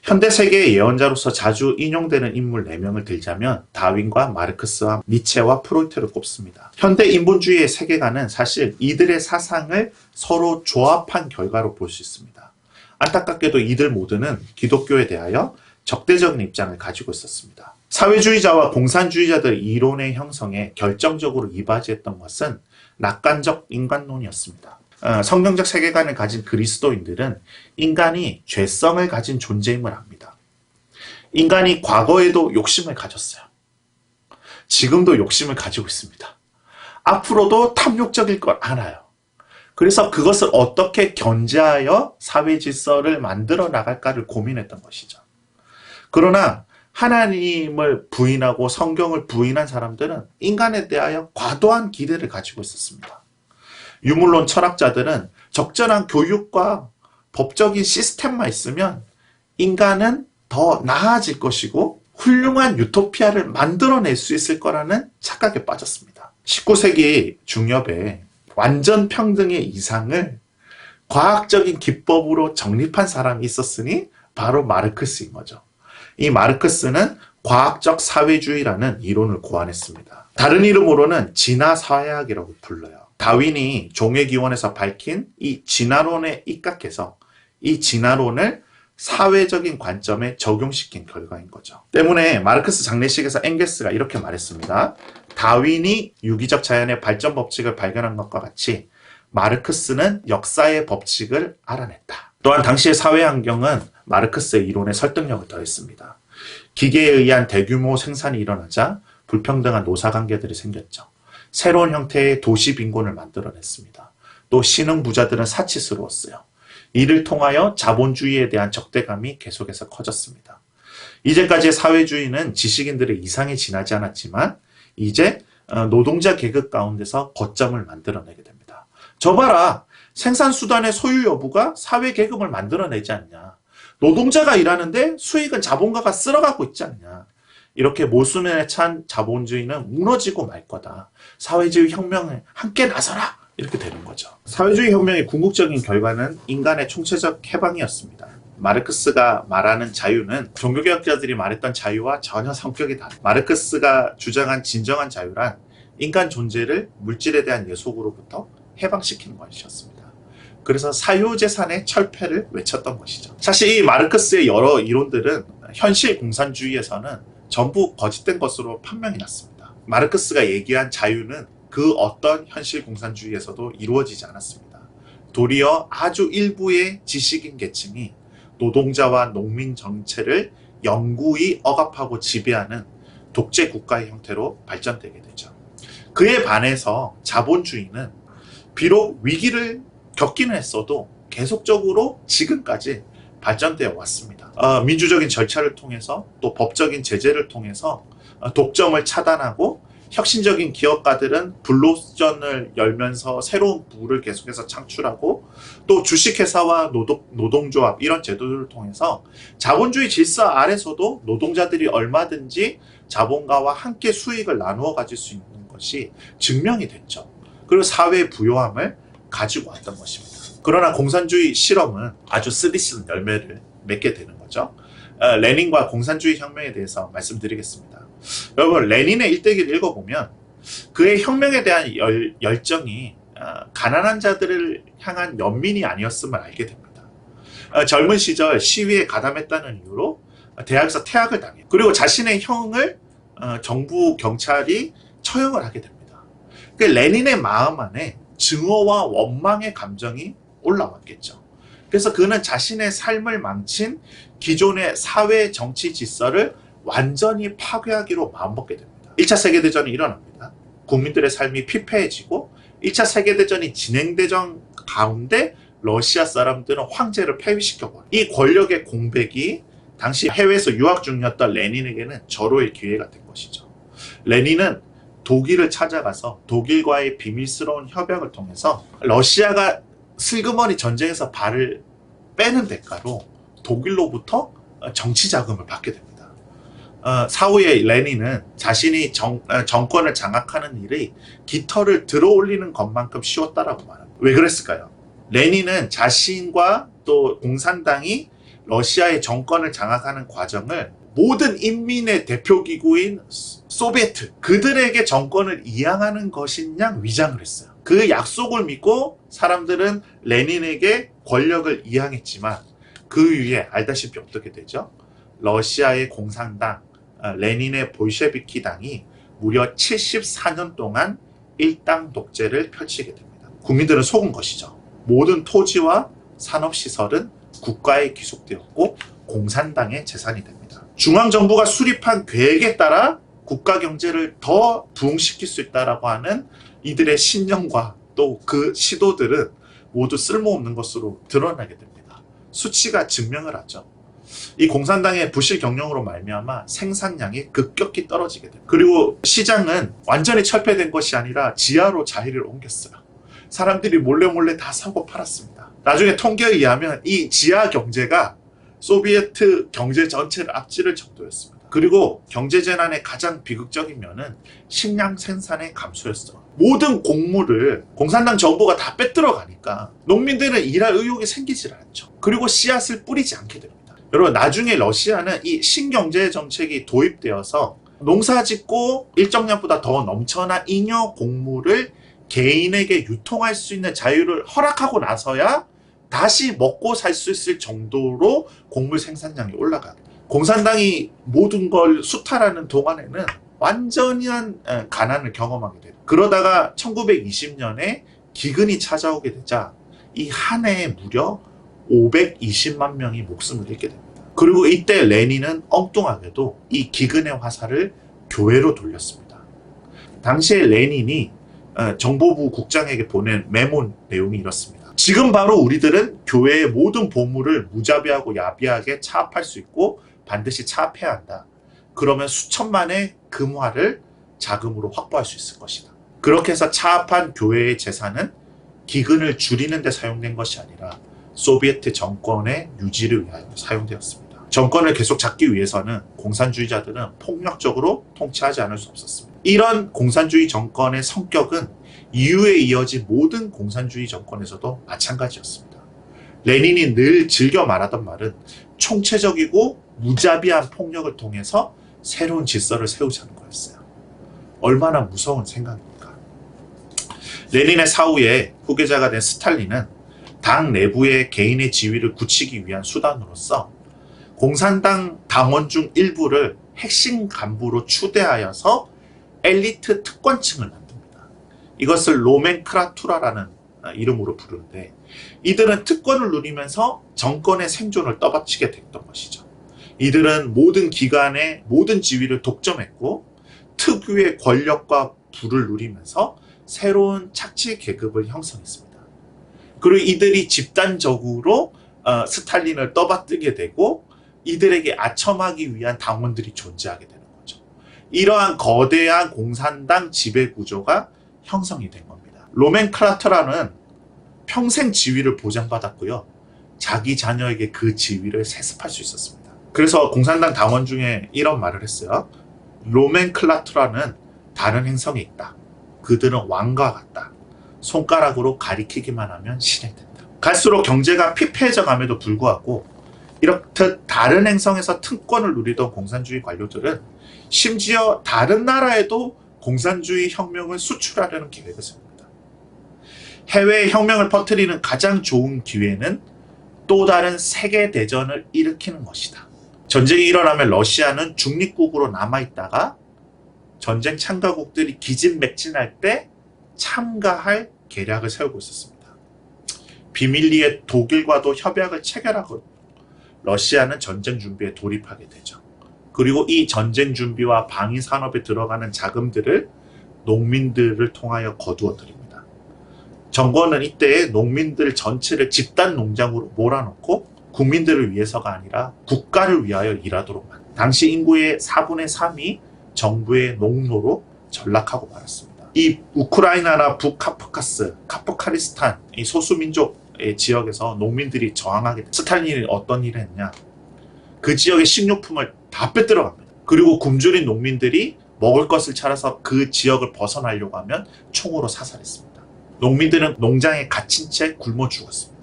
현대 세계의 예언자로서 자주 인용되는 인물 4명을 들자면 다윈과 마르크스와 니체와 프로이트를 꼽습니다. 현대 인본주의의 세계관은 사실 이들의 사상을 서로 조합한 결과로 볼 수 있습니다. 안타깝게도 이들 모두는 기독교에 대하여 적대적인 입장을 가지고 있었습니다. 사회주의자와 공산주의자들의 이론의 형성에 결정적으로 이바지했던 것은 낙관적 인간론이었습니다. 성경적 세계관을 가진 그리스도인들은 인간이 죄성을 가진 존재임을 압니다. 인간이 과거에도 욕심을 가졌어요. 지금도 욕심을 가지고 있습니다. 앞으로도 탐욕적일 걸 알아요. 그래서 그것을 어떻게 견제하여 사회 질서를 만들어 나갈까를 고민했던 것이죠. 그러나 하나님을 부인하고 성경을 부인한 사람들은 인간에 대하여 과도한 기대를 가지고 있었습니다. 유물론 철학자들은 적절한 교육과 법적인 시스템만 있으면 인간은 더 나아질 것이고 훌륭한 유토피아를 만들어낼 수 있을 거라는 착각에 빠졌습니다. 19세기 중엽에 완전 평등의 이상을 과학적인 기법으로 정립한 사람이 있었으니 바로 마르크스인 거죠. 이 마르크스는 과학적 사회주의라는 이론을 고안했습니다. 다른 이름으로는 진화사회학이라고 불러요. 다윈이 종의기원에서 밝힌 이 진화론에 입각해서 이 진화론을 사회적인 관점에 적용시킨 결과인 거죠. 때문에 마르크스 장례식에서 엥겔스가 이렇게 말했습니다. 다윈이 유기적 자연의 발전 법칙을 발견한 것과 같이 마르크스는 역사의 법칙을 알아냈다. 또한 당시의 사회 환경은 마르크스의 이론에 설득력을 더했습니다. 기계에 의한 대규모 생산이 일어나자 불평등한 노사관계들이 생겼죠. 새로운 형태의 도시 빈곤을 만들어냈습니다. 또 신흥 부자들은 사치스러웠어요. 이를 통하여 자본주의에 대한 적대감이 계속해서 커졌습니다. 이제까지의 사회주의는 지식인들의 이상에 지나지 않았지만 이제 노동자 계급 가운데서 거점을 만들어내게 됩니다. 저 봐라! 생산수단의 소유 여부가 사회 계급을 만들어내지 않냐. 노동자가 일하는데 수익은 자본가가 쓸어가고 있지 않냐. 이렇게 모순에 찬 자본주의는 무너지고 말 거다. 사회주의 혁명에 함께 나서라! 이렇게 되는 거죠. 사회주의 혁명의 궁극적인 결과는 인간의 총체적 해방이었습니다. 마르크스가 말하는 자유는 종교개혁자들이 말했던 자유와 전혀 성격이 다릅니다. 마르크스가 주장한 진정한 자유란 인간 존재를 물질에 대한 예속으로부터 해방시키는 것이었습니다. 그래서 사유재산의 철폐를 외쳤던 것이죠. 사실 이 마르크스의 여러 이론들은 현실 공산주의에서는 전부 거짓된 것으로 판명이 났습니다. 마르크스가 얘기한 자유는 그 어떤 현실 공산주의에서도 이루어지지 않았습니다. 도리어 아주 일부의 지식인 계층이 노동자와 농민 정체를 영구히 억압하고 지배하는 독재 국가의 형태로 발전되게 되죠. 그에 반해서 자본주의는 비록 위기를 겪기는 했어도 계속적으로 지금까지 발전되어 왔습니다. 민주적인 절차를 통해서 또 법적인 제재를 통해서 독점을 차단하고 혁신적인 기업가들은 불로전을 열면서 새로운 부를 계속해서 창출하고 또 주식회사와 노동조합 이런 제도들을 통해서 자본주의 질서 아래서도 노동자들이 얼마든지 자본가와 함께 수익을 나누어 가질 수 있는 것이 증명이 됐죠. 그리고 사회의 부요함을 가지고 왔던 것입니다. 그러나 공산주의 실험은 아주 쓰디쓴 열매를 맺게 되는 거죠. 레닌과 공산주의 혁명에 대해서 말씀드리겠습니다. 여러분, 레닌의 일대기를 읽어보면 그의 혁명에 대한 열정이 가난한 자들을 향한 연민이 아니었음을 알게 됩니다. 젊은 시절 시위에 가담했다는 이유로 대학에서 퇴학을 당해요. 그리고 자신의 형을 정부 경찰이 처형을 하게 됩니다. 그 레닌의 마음 안에 증오와 원망의 감정이 올라왔겠죠. 그래서 그는 자신의 삶을 망친 기존의 사회 정치 질서를 완전히 파괴하기로 마음먹게 됩니다. 1차 세계대전이 일어납니다. 국민들의 삶이 피폐해지고 1차 세계대전이 진행되던 가운데 러시아 사람들은 황제를 폐위시켜버려요. 이 권력의 공백이 당시 해외에서 유학 중이었던 레닌에게는 절호의 기회가 된 것이죠. 레닌은 독일을 찾아가서 독일과의 비밀스러운 협약을 통해서 러시아가 슬그머니 전쟁에서 발을 빼는 대가로 독일로부터 정치 자금을 받게 됩니다. 사후에 레닌은 자신이 정권을 장악하는 일이 깃털을 들어올리는 것만큼 쉬웠다라고 말합니다. 왜 그랬을까요? 레닌은 자신과 또 공산당이 러시아의 정권을 장악하는 과정을 모든 인민의 대표기구인 소비에트, 그들에게 정권을 이양하는 것이냐 위장을 했어요. 그 약속을 믿고 사람들은 레닌에게 권력을 이양했지만 그 위에 알다시피 어떻게 되죠? 러시아의 공산당, 레닌의 볼셰비키 당이 무려 74년 동안 일당 독재를 펼치게 됩니다. 국민들은 속은 것이죠. 모든 토지와 산업시설은 국가에 귀속되었고 공산당의 재산이 됩니다. 중앙정부가 수립한 계획에 따라 국가 경제를 더 부흥시킬 수 있다라고 하는 이들의 신념과 또 그 시도들은 모두 쓸모없는 것으로 드러나게 됩니다. 수치가 증명을 하죠. 이 공산당의 부실 경영으로 말미암아 생산량이 급격히 떨어지게 됩니다. 그리고 시장은 완전히 철폐된 것이 아니라 지하로 자리를 옮겼어요. 사람들이 몰래 다 사고 팔았습니다. 나중에 통계에 의하면 이 지하 경제가 소비에트 경제 전체를 앞지를 정도였습니다. 그리고 경제재난의 가장 비극적인 면은 식량 생산의 감소였어요. 모든 곡물을 공산당 정부가 다 빼들어 가니까 농민들은 일할 의욕이 생기질 않죠. 그리고 씨앗을 뿌리지 않게 됩니다. 여러분, 나중에 러시아는 이 신경제 정책이 도입되어서 농사 짓고 일정량보다 더 넘쳐난 잉여 곡물을 개인에게 유통할 수 있는 자유를 허락하고 나서야 다시 먹고 살 수 있을 정도로 곡물 생산량이 올라가요. 공산당이 모든 걸 수탈하는 동안에는 완전한 가난을 경험하게 돼요. 그러다가 1920년에 기근이 찾아오게 되자 이 한 해에 무려 520만 명이 목숨을 잃게 됩니다. 그리고 이때 레닌은 엉뚱하게도 이 기근의 화살을 교회로 돌렸습니다. 당시에 레닌이 정보부 국장에게 보낸 메모 내용이 이렇습니다. 지금 바로 우리들은 교회의 모든 보물을 무자비하고 야비하게 차압할 수 있고 반드시 차압해야 한다. 그러면 수천만의 금화를 자금으로 확보할 수 있을 것이다. 그렇게 해서 차압한 교회의 재산은 기근을 줄이는 데 사용된 것이 아니라 소비에트 정권의 유지를 위하여 사용되었습니다. 정권을 계속 잡기 위해서는 공산주의자들은 폭력적으로 통치하지 않을 수 없었습니다. 이런 공산주의 정권의 성격은 이후에 이어진 모든 공산주의 정권에서도 마찬가지였습니다. 레닌이 늘 즐겨 말하던 말은 총체적이고 무자비한 폭력을 통해서 새로운 질서를 세우자는 거였어요. 얼마나 무서운 생각입니까? 레닌의 사후에 후계자가 된 스탈린은 당 내부의 개인의 지위를 굳히기 위한 수단으로서 공산당 당원 중 일부를 핵심 간부로 추대하여서 엘리트 특권층을 만듭니다. 이것을 노멘크라투라라는 이름으로 부르는데 이들은 특권을 누리면서 정권의 생존을 떠받치게 됐던 것이죠. 이들은 모든 기관의 모든 지위를 독점했고 특유의 권력과 부를 누리면서 새로운 착취 계급을 형성했습니다. 그리고 이들이 집단적으로 스탈린을 떠받들게 되고 이들에게 아첨하기 위한 당원들이 존재하게 되는 거죠. 이러한 거대한 공산당 지배구조가 형성이 된 겁니다. 노멘클라투라는 평생 지위를 보장받았고요. 자기 자녀에게 그 지위를 세습할 수 있었습니다. 그래서 공산당 당원 중에 이런 말을 했어요. 노멘클라투라는 다른 행성이 있다. 그들은 왕과 같다. 손가락으로 가리키기만 하면 실행된다. 갈수록 경제가 피폐해져 감에도 불구하고 이렇듯 다른 행성에서 특권을 누리던 공산주의 관료들은 심지어 다른 나라에도 공산주의 혁명을 수출하려는 계획을 세웁니다. 해외에 혁명을 퍼뜨리는 가장 좋은 기회는 또 다른 세계대전을 일으키는 것이다. 전쟁이 일어나면 러시아는 중립국으로 남아있다가 전쟁 참가국들이 기진맥진할 때 참가할 계략을 세우고 있었습니다. 비밀리에 독일과도 협약을 체결하고 러시아는 전쟁 준비에 돌입하게 되죠. 그리고 이 전쟁 준비와 방위 산업에 들어가는 자금들을 농민들을 통하여 거두어 드립니다. 정권은 이때 농민들 전체를 집단 농장으로 몰아넣고 국민들을 위해서가 아니라 국가를 위하여 일하도록 합니다. 당시 인구의 4분의 3이 정부의 농노로 전락하고 말았습니다. 이 우크라이나나 북카프카스, 카프카리스탄 이 소수민족의 지역에서 농민들이 저항하게 됩니다. 스탈린이 어떤 일을 했냐? 그 지역의 식료품을 다 빼들어갑니다. 그리고 굶주린 농민들이 먹을 것을 찾아서 그 지역을 벗어나려고 하면 총으로 사살했습니다. 농민들은 농장에 갇힌 채 굶어 죽었습니다.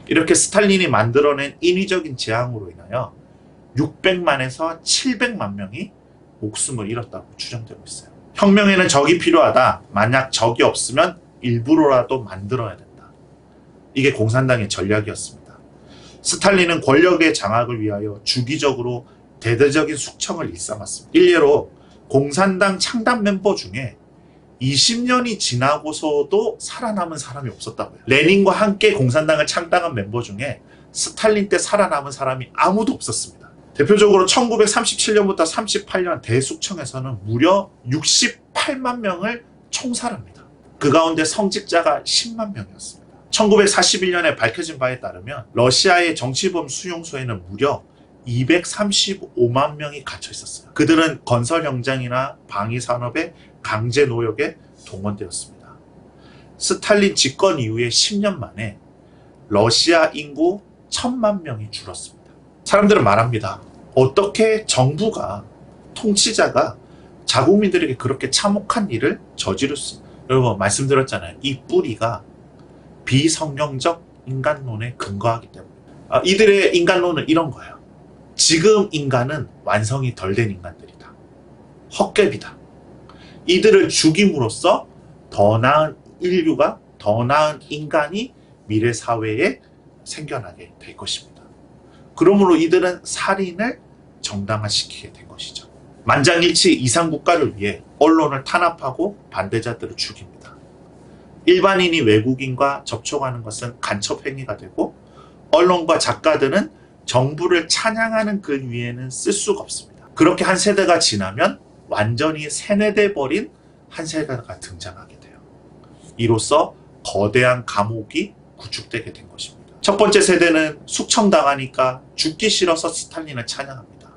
이렇게 스탈린이 만들어낸 인위적인 재앙으로 인하여 600만에서 700만 명이 목숨을 잃었다고 추정되고 있어요. 혁명에는 적이 필요하다. 만약 적이 없으면 일부러라도 만들어야 된다. 이게 공산당의 전략이었습니다. 스탈린은 권력의 장악을 위하여 주기적으로 대대적인 숙청을 일삼았습니다. 일례로 공산당 창당 멤버 중에 20년이 지나고서도 살아남은 사람이 없었다고요. 레닌과 함께 공산당을 창당한 멤버 중에 스탈린 때 살아남은 사람이 아무도 없었습니다. 대표적으로 1937년부터 38년 대숙청에서는 무려 68만 명을 총살합니다. 그 가운데 성직자가 10만 명이었습니다. 1941년에 밝혀진 바에 따르면 러시아의 정치범 수용소에는 무려 235만 명이 갇혀 있었어요. 그들은 건설 현장이나 방위 산업의 강제 노역에 동원되었습니다. 스탈린 집권 이후에 10년 만에 러시아 인구 1000만 명이 줄었습니다. 사람들은 말합니다. 어떻게 정부가, 통치자가 자국민들에게 그렇게 참혹한 일을 저지를 수 있나? 여러분 말씀드렸잖아요. 이 뿌리가 비성경적 인간론에 근거하기 때문에. 이들의 인간론은 이런 거예요. 지금 인간은 완성이 덜 된 인간들이다. 헛개비다. 이들을 죽임으로써 더 나은 인류가, 더 나은 인간이 미래 사회에 생겨나게 될 것입니다. 그러므로 이들은 살인을 정당화시키게 된 것이죠. 만장일치 이상국가를 위해 언론을 탄압하고 반대자들을 죽입니다. 일반인이 외국인과 접촉하는 것은 간첩행위가 되고 언론과 작가들은 정부를 찬양하는 글 위에는 쓸 수가 없습니다. 그렇게 한 세대가 지나면 완전히 세뇌돼 버린 한 세대가 등장하게 돼요. 이로써 거대한 감옥이 구축되게 된 것입니다. 첫 번째 세대는 숙청당하니까 죽기 싫어서 스탈린을 찬양합니다.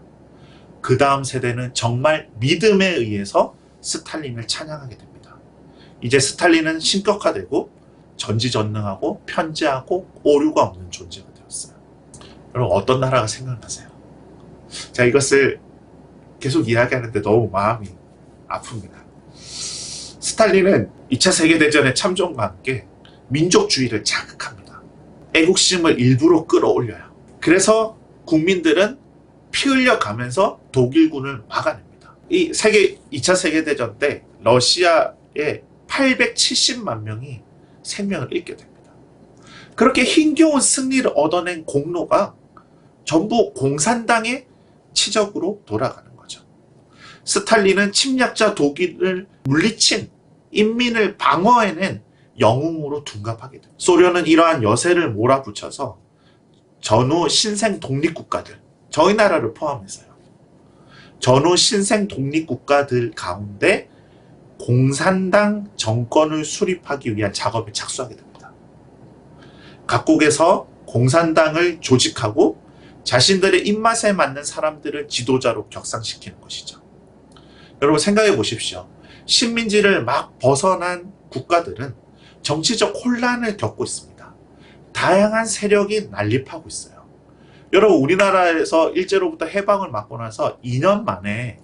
그 다음 세대는 정말 믿음에 의해서 스탈린을 찬양하게 됩니다. 이제 스탈린은 신격화되고 전지전능하고 편재하고 오류가 없는 존재가 되었어요. 여러분 어떤 나라가 생각나세요? 자, 이것을 계속 이야기하는데 너무 마음이 아픕니다. 스탈린은 2차 세계대전의 참전과 함께 민족주의를 자극합니다. 애국심을 일부러 끌어올려요. 그래서 국민들은 피 흘려가면서 독일군을 막아냅니다. 이 2차 세계대전 때 러시아의 870만 명이 생명을 잃게 됩니다. 그렇게 힘겨운 승리를 얻어낸 공로가 전부 공산당의 치적으로 돌아가는 거죠. 스탈린은 침략자 독일을 물리친 인민을 방어해낸 영웅으로 둔갑하게 됩니다. 소련은 이러한 여세를 몰아붙여서 전후 신생 독립국가들, 저희 나라를 포함해서요. 전후 신생 독립국가들 가운데 공산당 정권을 수립하기 위한 작업에 착수하게 됩니다. 각국에서 공산당을 조직하고 자신들의 입맛에 맞는 사람들을 지도자로 격상시키는 것이죠. 여러분 생각해 보십시오. 식민지를 막 벗어난 국가들은 정치적 혼란을 겪고 있습니다. 다양한 세력이 난립하고 있어요. 여러분 우리나라에서 일제로부터 해방을 맞고 나서 2년 만에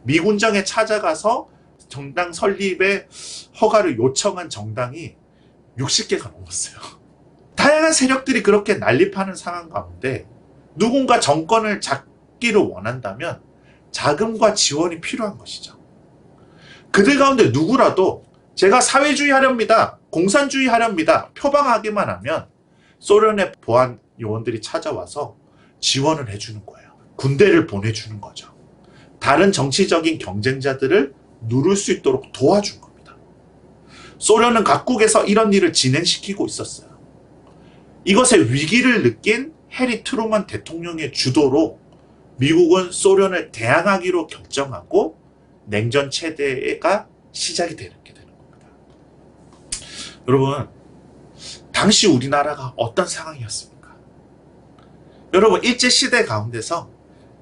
미군정에 찾아가서 정당 설립의 허가를 요청한 정당이 60개가 넘었어요. 다양한 세력들이 그렇게 난립하는 상황 가운데 누군가 정권을 잡기를 원한다면 자금과 지원이 필요한 것이죠. 그들 가운데 누구라도 제가 사회주의 하렵니다, 공산주의 하렵니다 표방하기만 하면 소련의 보안 요원들이 찾아와서 지원을 해주는 거예요. 군대를 보내주는 거죠. 다른 정치적인 경쟁자들을 누를 수 있도록 도와준 겁니다. 소련은 각국에서 이런 일을 진행시키고 있었어요. 이것의 위기를 느낀 해리 트루먼 대통령의 주도로 미국은 소련을 대항하기로 결정하고 냉전 체제가 시작이 되는 겁니다. 여러분, 당시 우리나라가 어떤 상황이었습니까? 여러분, 일제시대 가운데서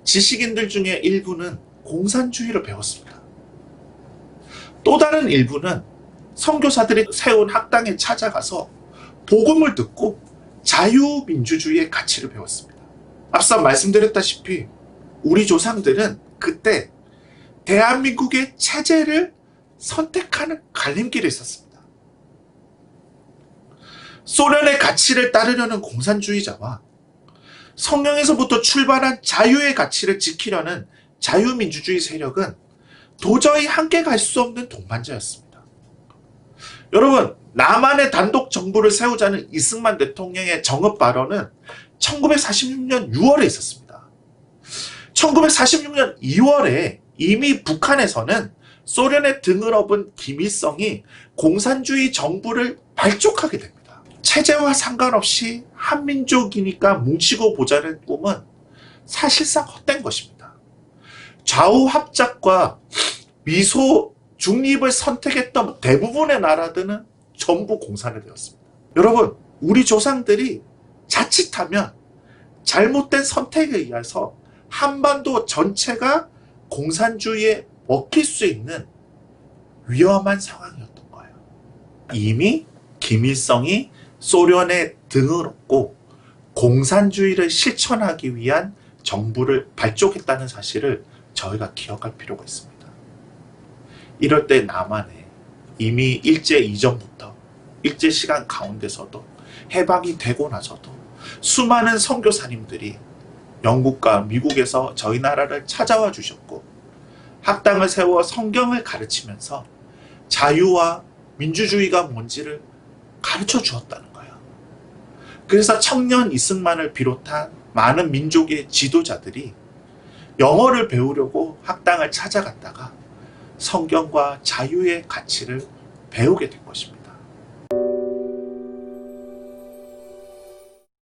지식인들 중에 일부는 공산주의를 배웠습니다. 또 다른 일부는 선교사들이 세운 학당에 찾아가서 복음을 듣고 자유민주주의의 가치를 배웠습니다. 앞서 말씀드렸다시피 우리 조상들은 그때 대한민국의 체제를 선택하는 갈림길에 있었습니다. 소련의 가치를 따르려는 공산주의자와 성경에서부터 출발한 자유의 가치를 지키려는 자유민주주의 세력은 도저히 함께 갈 수 없는 동반자였습니다. 여러분, 남한의 단독 정부를 세우자는 이승만 대통령의 정읍 발언은 1946년 6월에 있었습니다. 1946년 2월에 이미 북한에서는 소련의 등을 업은 김일성이 공산주의 정부를 발족하게 됩니다. 체제와 상관없이 한민족이니까 뭉치고 보자는 꿈은 사실상 헛된 것입니다. 좌우 합작과 미소 중립을 선택했던 대부분의 나라들은 전부 공산이 되었습니다. 여러분, 우리 조상들이 자칫하면 잘못된 선택에 의해서 한반도 전체가 공산주의에 먹힐 수 있는 위험한 상황이었던 거예요. 이미 김일성이 소련의 등을 업고 공산주의를 실천하기 위한 정부를 발족했다는 사실을 저희가 기억할 필요가 있습니다. 이럴 때 남한에 이미 일제 이전부터 일제 시간 가운데서도 해방이 되고 나서도 수많은 선교사님들이 영국과 미국에서 저희 나라를 찾아와 주셨고 학당을 세워 성경을 가르치면서 자유와 민주주의가 뭔지를 가르쳐 주었다는 거예요. 그래서 청년 이승만을 비롯한 많은 민족의 지도자들이 영어를 배우려고 학당을 찾아갔다가 성경과 자유의 가치를 배우게 된 것입니다.